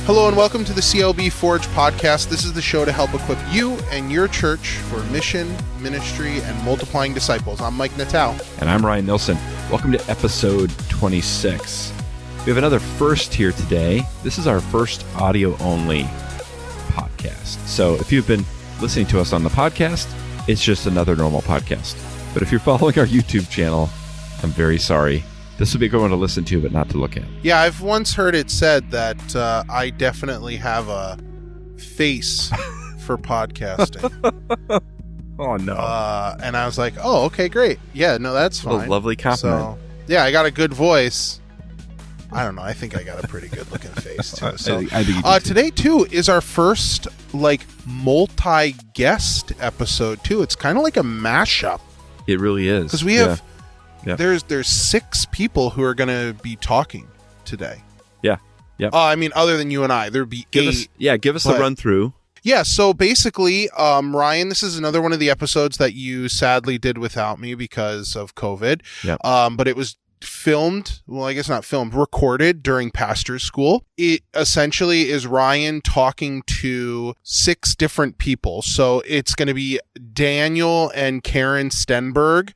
Hello and welcome to the CLB Forge podcast. This is the show to help equip you and your church for mission, ministry, and multiplying disciples. I'm Mike Natal. And I'm Ryan Nilsson. Welcome to episode 26. We have another first here today. This is our first audio-only podcast. So if you've been listening to us on the podcast, it's just another normal podcast. But if you're following our YouTube channel, I'm very sorry. This will be a good one to listen to, but not to look at. Yeah, I've once heard it said that I definitely have a face for podcasting. Oh, no. And I was like, oh, okay, great. Yeah, no, that's fine. What a lovely compliment. So, yeah, I got a good voice. I don't know. I think I got a pretty good looking face, too. So, I think you do too. Today, too, is our first, multi-guest episode, too. It's kind of like a mashup. It really is. Because we have... Yeah. There's 6 people who are going to be talking today. Yeah. I mean, other than you and I, there'd be 8. Give us a run through. Yeah. So basically, Ryan, this is another one of the episodes that you sadly did without me because of COVID. Yeah. But it was recorded during pastor's school. It essentially is Ryan talking to 6 different people. So it's going to be Daniel and Karen Stenberg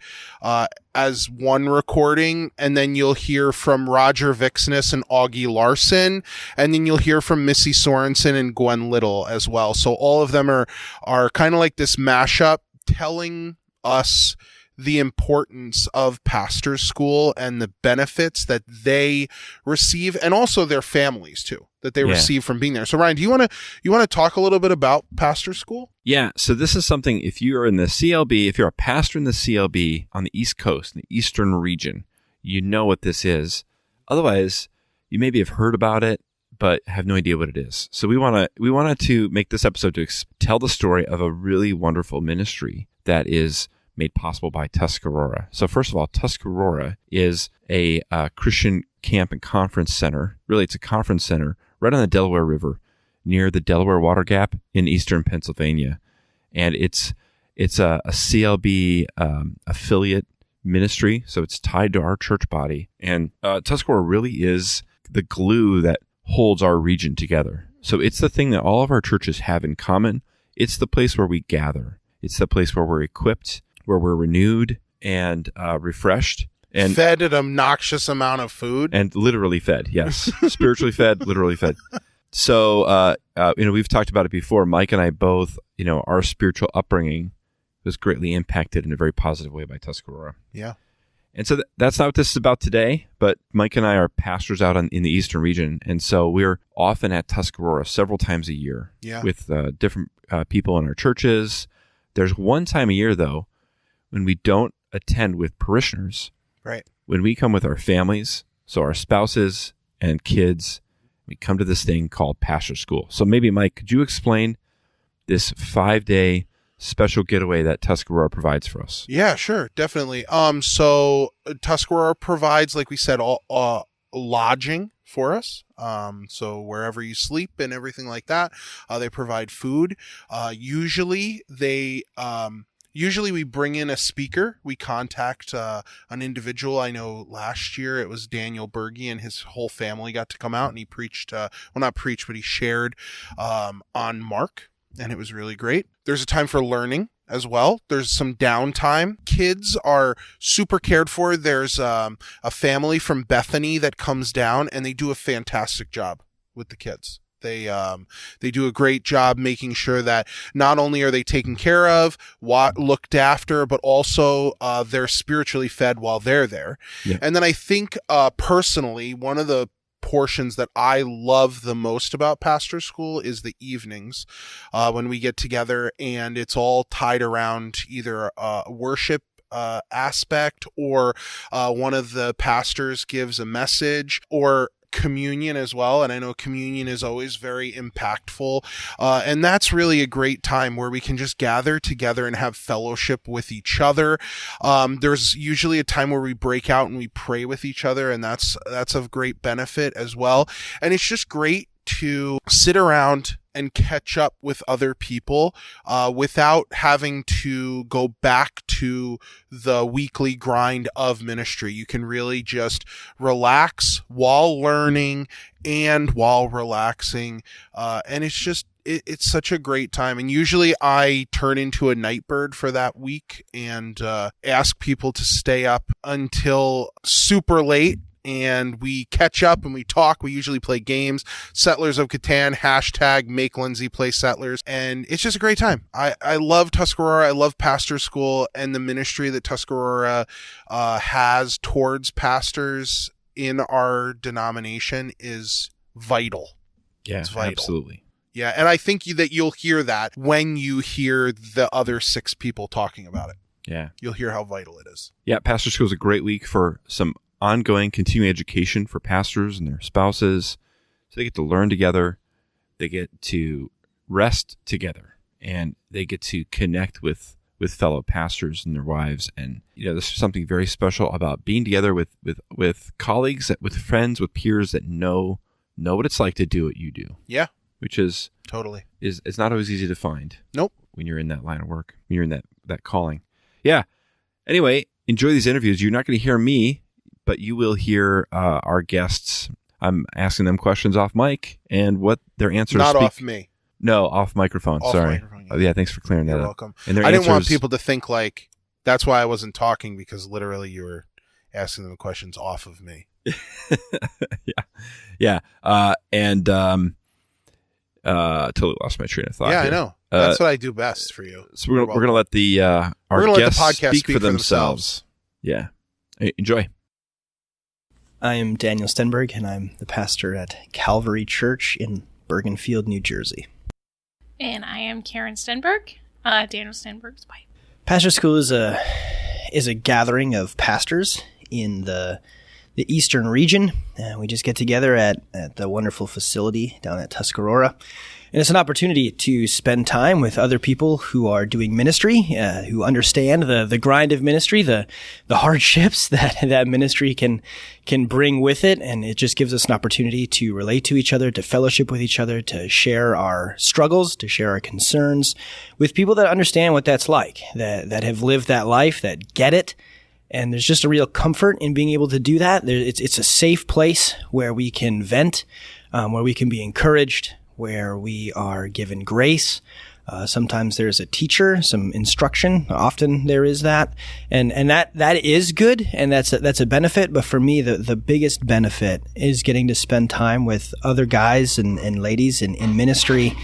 as one recording, and then you'll hear from Viksnes and Aage Larsen, and then you'll hear from Missy, Sorensen, and Gwen as well. So all of them are kind of like this mashup telling us the importance of pastor's school and the benefits that they receive, and also their families too, that they receive from being there. So Ryan, do you want to talk a little bit about pastor's school? Yeah. So this is something, if you're in the CLB, if you're a pastor in the CLB on the East Coast, in the Eastern Region, you know what this is. Otherwise, you maybe have heard about it, but have no idea what it is. So we wanted to make this episode to tell the story of a really wonderful ministry that is made possible by Tuscarora. So first of all, Tuscarora is a Christian camp and conference center. Really, it's a conference center right on the Delaware River near the Delaware Water Gap in eastern Pennsylvania. And it's a CLB affiliate ministry, so it's tied to our church body. And Tuscarora really is the glue that holds our region together. So it's the thing that all of our churches have in common. It's the place where we gather. It's the place where we're equipped, where we're renewed and refreshed. And fed an obnoxious amount of food. And literally fed, yes. Spiritually fed, literally fed. So, we've talked about it before. Mike and I both, our spiritual upbringing was greatly impacted in a very positive way by Tuscarora. Yeah. And so that's not what this is about today, but Mike and I are pastors out in the Eastern region. And so we're often at Tuscarora several times a year with different people in our churches. There's one time a year, though, when we don't attend with parishioners. Right. When we come with our families, so our spouses and kids, we come to this thing called pastor school. So maybe, Mike, could you explain this 5-day special getaway that Tuscarora provides for us? Yeah, sure. Definitely. So Tuscarora provides, like we said, all lodging for us. So wherever you sleep and everything like that, they provide food. Usually we bring in a speaker. We contact an individual. I know last year it was Daniel Berge and his whole family got to come out, and he preached, but he shared on Mark, and it was really great. There's a time for learning as well. There's some downtime. Kids are super cared for. There's a family from Bethany that comes down, and they do a fantastic job with the kids. They do a great job making sure that not only are they taken care of, looked after, but also they're spiritually fed while they're there. Yeah. And then I think personally, one of the portions that I love the most about pastor school is the evenings when we get together, and it's all tied around either worship aspect, or one of the pastors gives a message, or communion as well. And I know communion is always very impactful. And that's really a great time where we can just gather together and have fellowship with each other. There's usually a time where we break out and we pray with each other, and that's of great benefit as well. And it's just great to sit around and catch up with other people without having to go back to the weekly grind of ministry. You can really just relax while learning and while relaxing. And it's just, it's such a great time. And usually I turn into a night bird for that week and ask people to stay up until super late. And we catch up and we talk. We usually play games, Settlers of Catan, hashtag make Lindsay play Settlers. And it's just a great time. I love Tuscarora. I love pastor school, and the ministry that Tuscarora has towards pastors in our denomination is vital. Yeah, it's vital. Absolutely. Yeah. And I think that you'll hear that when you hear the other 6 people talking about it. Yeah. You'll hear how vital it is. Yeah. Pastor school is a great week for some ongoing continuing education for pastors and their spouses. So they get to learn together, they get to rest together, and they get to connect with fellow pastors and their wives. And there's something very special about being together with colleagues, with friends, with peers that know what it's like to do what you do. Yeah. Which is totally it's not always easy to find. Nope. When you're in that line of work, when you're in that calling. Yeah. Anyway, enjoy these interviews. You're not going to hear me, but you will hear our guests. I'm asking them questions off mic and what their answers Not off me. No, off microphone. Off Sorry. microphone, Yeah. Thanks for clearing that You're up. welcome. And their I didn't want answers- people to think like that's why I wasn't talking, because literally you were asking them questions off of me. Yeah. Totally lost my train of thought. Yeah, here. I know. That's what I do best for you. So we're gonna let the our guests speak for themselves. Yeah. Enjoy. I am Daniel Stenberg, and I'm the pastor at Calvary Church in Bergenfield, New Jersey. And I am Karen Stenberg, Daniel Stenberg's wife. Pastor School is a gathering of pastors in the Eastern Region. We just get together at the wonderful facility down at Tuscarora. And it's an opportunity to spend time with other people who are doing ministry, who understand the grind of ministry, the hardships that ministry can bring with it. And it just gives us an opportunity to relate to each other, to fellowship with each other, to share our struggles, to share our concerns with people that understand what that's like, that have lived that life, that get it. And there's just a real comfort in being able to do that. It's a safe place where we can vent, where we can be encouraged, where we are given grace. Sometimes there's a teacher, some instruction. Often there is that. And that is good, and that's a benefit. But for me, the biggest benefit is getting to spend time with other guys and ladies in ministry,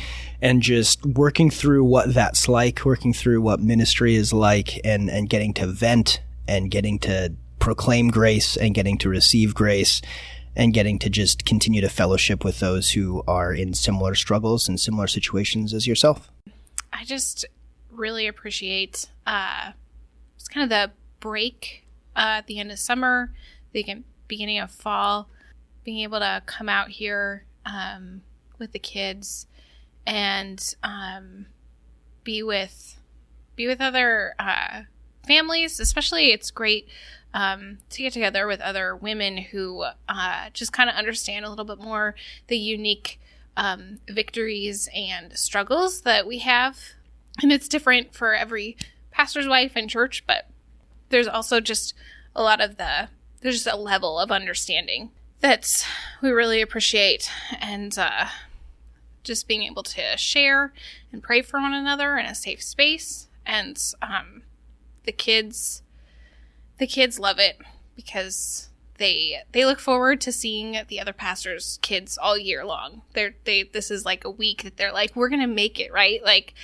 and just working through what that's like, working through what ministry is like, and getting to vent, and getting to proclaim grace, and getting to receive grace, and getting to just continue to fellowship with those who are in similar struggles and similar situations as yourself. I just really appreciate it's kind of the break at the end of summer, the beginning of fall, being able to come out here with the kids and be with other families. Especially, it's great to get together with other women who just kind of understand a little bit more the unique victories and struggles that we have. And it's different for every pastor's wife in church, but there's also just there's just a level of understanding that we really appreciate. And just being able to share and pray for one another in a safe space. And the kids love it because they look forward to seeing the other pastors' kids all year long. This is like a week that they're like, we're going to make it, right? Like,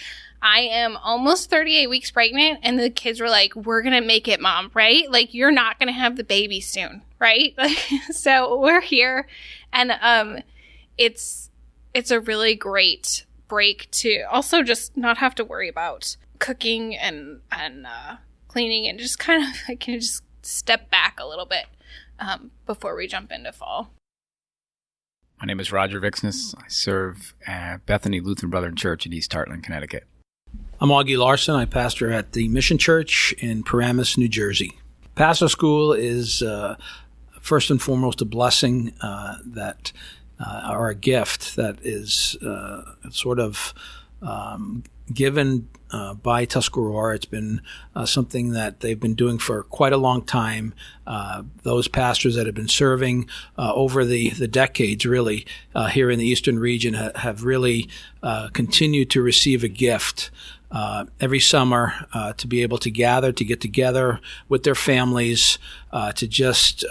I am almost 38 weeks pregnant, and the kids were like, we're going to make it, Mom, right? Like, you're not going to have the baby soon, right? Like, so we're here, and it's a really great break to also just not have to worry about cooking and cleaning, and just kind of, I can just step back a little bit before we jump into fall. My name is Roger Viksnes. I serve at Bethany Lutheran Brethren Church in East Hartland, Connecticut. I'm Aage Larsen. I pastor at the Mission Church in Paramus, New Jersey. Pastor school is first and foremost a blessing that or a gift that is sort of given by Tuscarora. It's been something that they've been doing for quite a long time. Those pastors that have been serving over the decades, really, here in the Eastern region have really continued to receive a gift every summer to be able to gather, to get together with their families, to just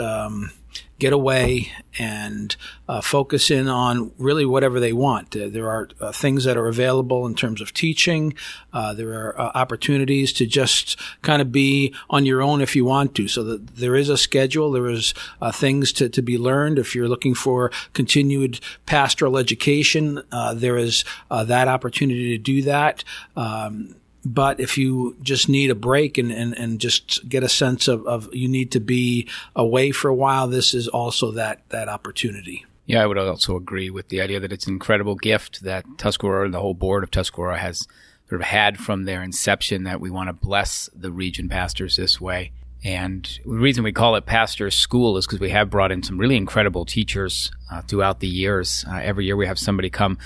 get away and focus in on really whatever they want. There are things that are available in terms of teaching. There are opportunities to just kind of be on your own if you want to. So that there is a schedule. There is things to be learned. If you're looking for continued pastoral education, there is that opportunity to do that. But if you just need a break and just get a sense of you need to be away for a while, this is also that opportunity. Yeah, I would also agree with the idea that it's an incredible gift that Tuscarora and the whole board of Tuscarora has sort of had from their inception, that we want to bless the region pastors this way. And the reason we call it Pastor School is because we have brought in some really incredible teachers throughout the years. Every year we have somebody come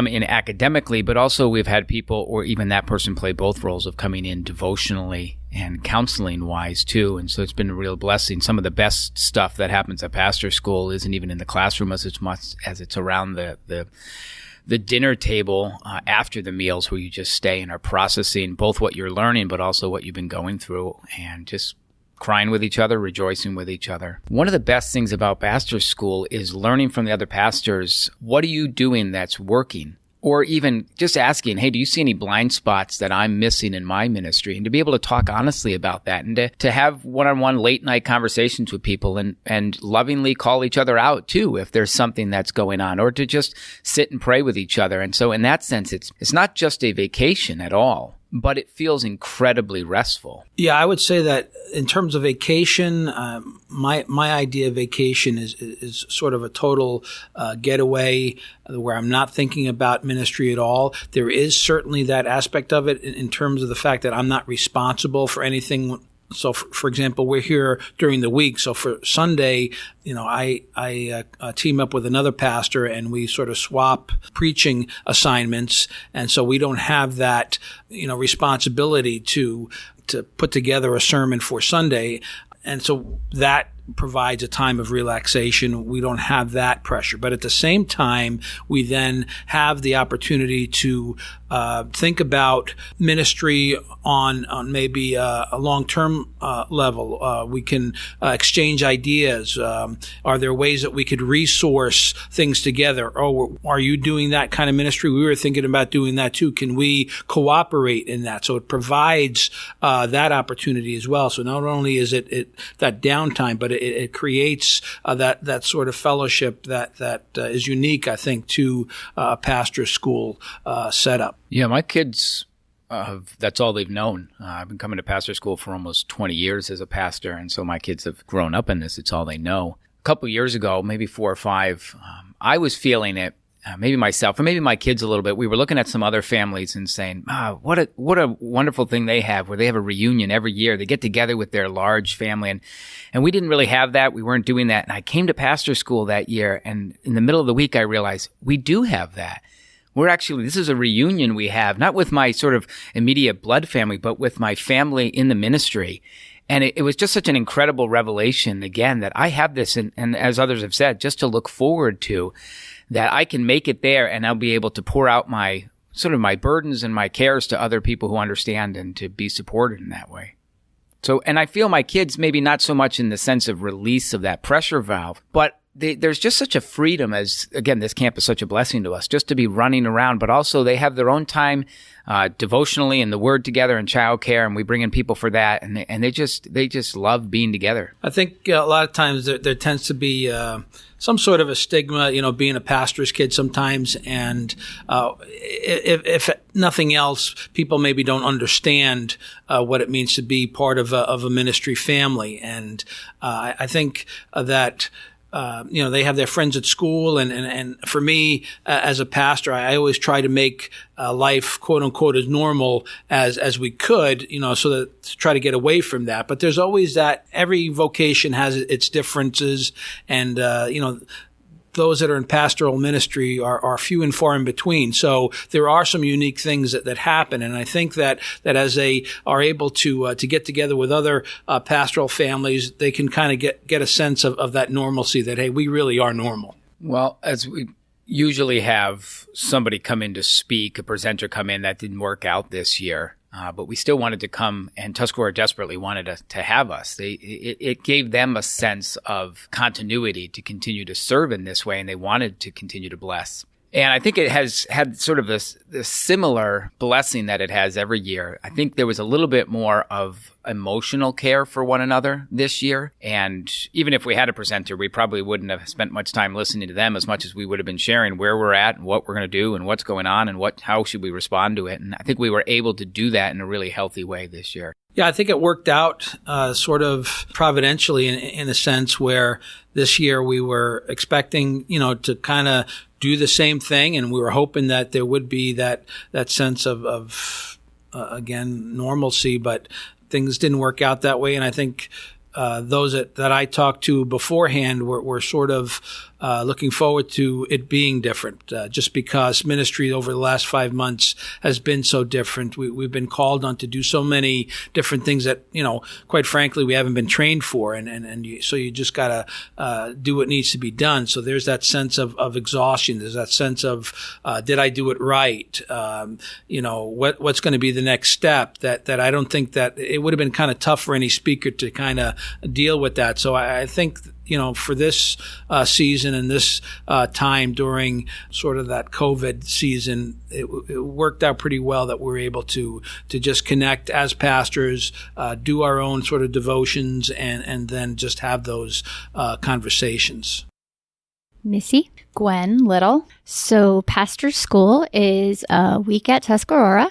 in academically, but also we've had people, or even that person, play both roles of coming in devotionally and counseling-wise too. And so it's been a real blessing. Some of the best stuff that happens at Pastor School isn't even in the classroom as much as it's around the dinner table after the meals, where you just stay and are processing both what you're learning, but also what you've been going through, and just crying with each other, rejoicing with each other. One of the best things about Pastor School is learning from the other pastors. What are you doing that's working? Or even just asking, hey, do you see any blind spots that I'm missing in my ministry? And to be able to talk honestly about that, and to have one-on-one late night conversations with people, and lovingly call each other out too if there's something that's going on, or to just sit and pray with each other. And so in that sense, it's not just a vacation at all, but it feels incredibly restful. Yeah, I would say that in terms of vacation, my idea of vacation is sort of a total getaway where I'm not thinking about ministry at all. There is certainly that aspect of it in terms of the fact that I'm not responsible for anything. So, for example, we're here during the week. So for Sunday, I team up with another pastor, and we sort of swap preaching assignments. And so we don't have that, responsibility to put together a sermon for Sunday. And so that provides a time of relaxation. We don't have that pressure. But at the same time, we then have the opportunity to think about ministry on maybe a long-term level. We can exchange ideas. Are there ways that we could resource things together? Oh, are you doing that kind of ministry? We were thinking about doing that too. Can we cooperate in that? So it provides that opportunity as well. So not only is it that downtime, but it creates that sort of fellowship that is unique, I think, to a pastor school setup. Yeah, my kids, that's all they've known. I've been coming to pastor school for almost 20 years as a pastor, and so my kids have grown up in this. It's all they know. A couple of years ago, maybe 4 or 5, I was feeling it, maybe myself, or maybe my kids a little bit. We were looking at some other families and saying, what a wonderful thing they have, where they have a reunion every year. They get together with their large family, and we didn't really have that. We weren't doing that. And I came to pastor school that year, and in the middle of the week, I realized we do have that. This is a reunion we have, not with my sort of immediate blood family, but with my family in the ministry. And it was just such an incredible revelation, again, that I have this, and as others have said, just to look forward to, that I can make it there, and I'll be able to pour out my burdens and my cares to other people who understand, and to be supported in that way. So, and I feel my kids, maybe not so much in the sense of release of that pressure valve, but there's just such a freedom, as, again, this camp is such a blessing to us, just to be running around, but also they have their own time devotionally in the Word together, and childcare, and we bring in people for that, and they just love being together. I think a lot of times there tends to be some sort of a stigma, being a pastor's kid sometimes, and if nothing else, people maybe don't understand what it means to be part of a ministry family, and I think that they have their friends at school, and for me as a pastor, I always try to make life, quote unquote, as normal as we could, so that to try to get away from that. But there's always that every vocation has its differences, and the those that are in pastoral ministry are few and far in between. So there are some unique things that happen. And I think that as they are able to get together with other pastoral families, they can kind of get a sense of that normalcy that, hey, we really are normal. Well, as we usually have somebody come in to speak, a presenter come in, that didn't work out this year. But we still wanted to come, and Tuscarora desperately wanted to have us. It gave them a sense of continuity to continue to serve in this way, and they wanted to continue to bless. And I think it has had sort of this similar blessing that it has every year. I think there was a little bit more of emotional care for one another this year. And even if we had a presenter, we probably wouldn't have spent much time listening to them as much as we would have been sharing where we're at and what we're going to do and what's going on and how should we respond to it. And I think we were able to do that in a really healthy way this year. Yeah, I think it worked out sort of providentially in a sense where this year we were expecting, to kind of do the same thing, and we were hoping that there would be that sense of again, normalcy, but things didn't work out that way. And I think those that I talked to beforehand were sort of looking forward to it being different, just because ministry over the last 5 months has been so different. We've been called on to do so many different things that, quite frankly, we haven't been trained for. So you just got to do what needs to be done. So there's that sense of exhaustion. There's that sense of, did I do it right? What's going to be the next step? That I don't think that it would have been kind of tough for any speaker to kind of deal with that. So I think, for this season and this time during sort of that COVID season, it worked out pretty well that we're able to just connect as pastors, do our own sort of devotions, and then just have those conversations. Missy. Gwen Little. So pastor school is a week at Tuscarora.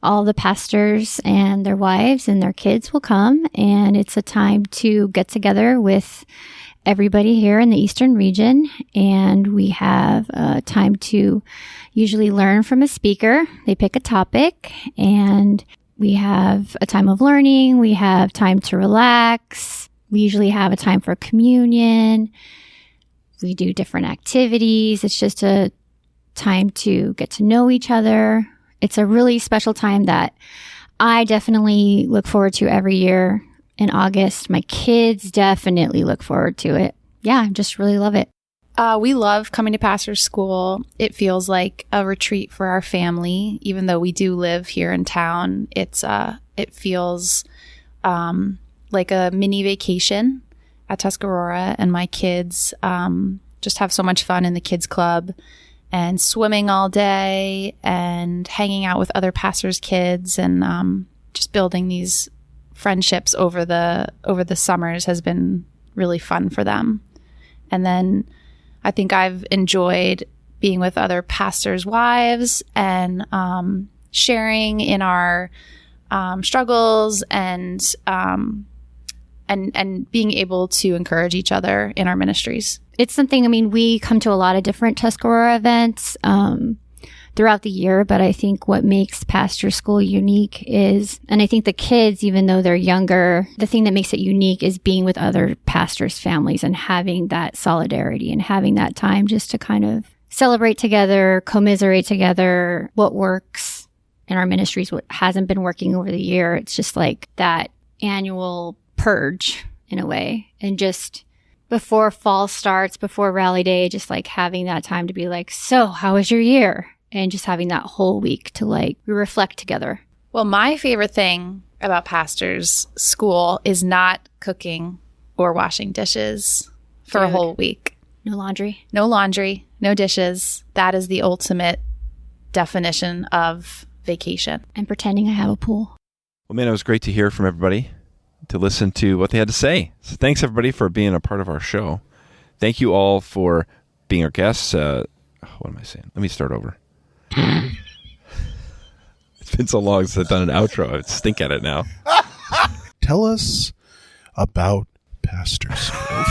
All the pastors and their wives and their kids will come, and it's a time to get together with everybody here in the Eastern Region, and we have time to usually learn from a speaker. They pick a topic, and we have a time of learning. We have time to relax. We usually have a time for communion. We do different activities. It's just a time to get to know each other. It's a really special time that I definitely look forward to every year in August. My kids definitely look forward to it. Yeah, I just really love it. We love coming to pastor's school. It feels like a retreat for our family. Even though we do live here in town, it feels like a mini vacation at Tuscarora, and my kids just have so much fun in the kids club and swimming all day and hanging out with other pastors' kids, and just building these friendships over the summers has been really fun for them. And then I think I've enjoyed being with other pastors' wives and sharing in our struggles and being able to encourage each other in our ministries. It's something, we come to a lot of different Tuscarora events throughout the year, but I think what makes pastor school unique is, and I think the kids, even though they're younger, the thing that makes it unique is being with other pastors' families and having that solidarity and having that time just to kind of celebrate together, commiserate together, what works in our ministries, what hasn't been working over the year. It's just like that annual purge in a way, and just before fall starts, before rally day, just like having that time to be like, so how was your year? And just having that whole week to we reflect together. Well, my favorite thing about pastor's school is not cooking or washing dishes for a whole week. No laundry, no dishes. That is the ultimate definition of vacation. And pretending I have a pool. Well, man, it was great to hear from everybody, to listen to what they had to say. So thanks, everybody, for being a part of our show. Thank you all for being our guests. What am I saying? Let me start over. It's been so long since I've done an outro. I stink at it now. Tell us about pastor school.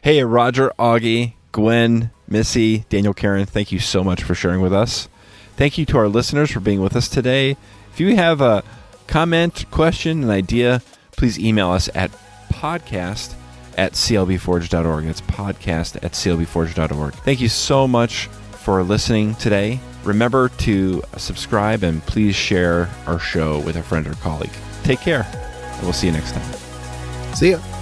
Hey, Roger, Aage, Gwen, Missy, Daniel, Karen, thank you so much for sharing with us. Thank you to our listeners for being with us today. If you have a comment, question, an idea, please email us at podcast at clbforge.org. That's podcast at clbforge.org. Thank you so much for listening today. Remember to subscribe and please share our show with a friend or colleague. Take care, and we'll see you next time. See ya.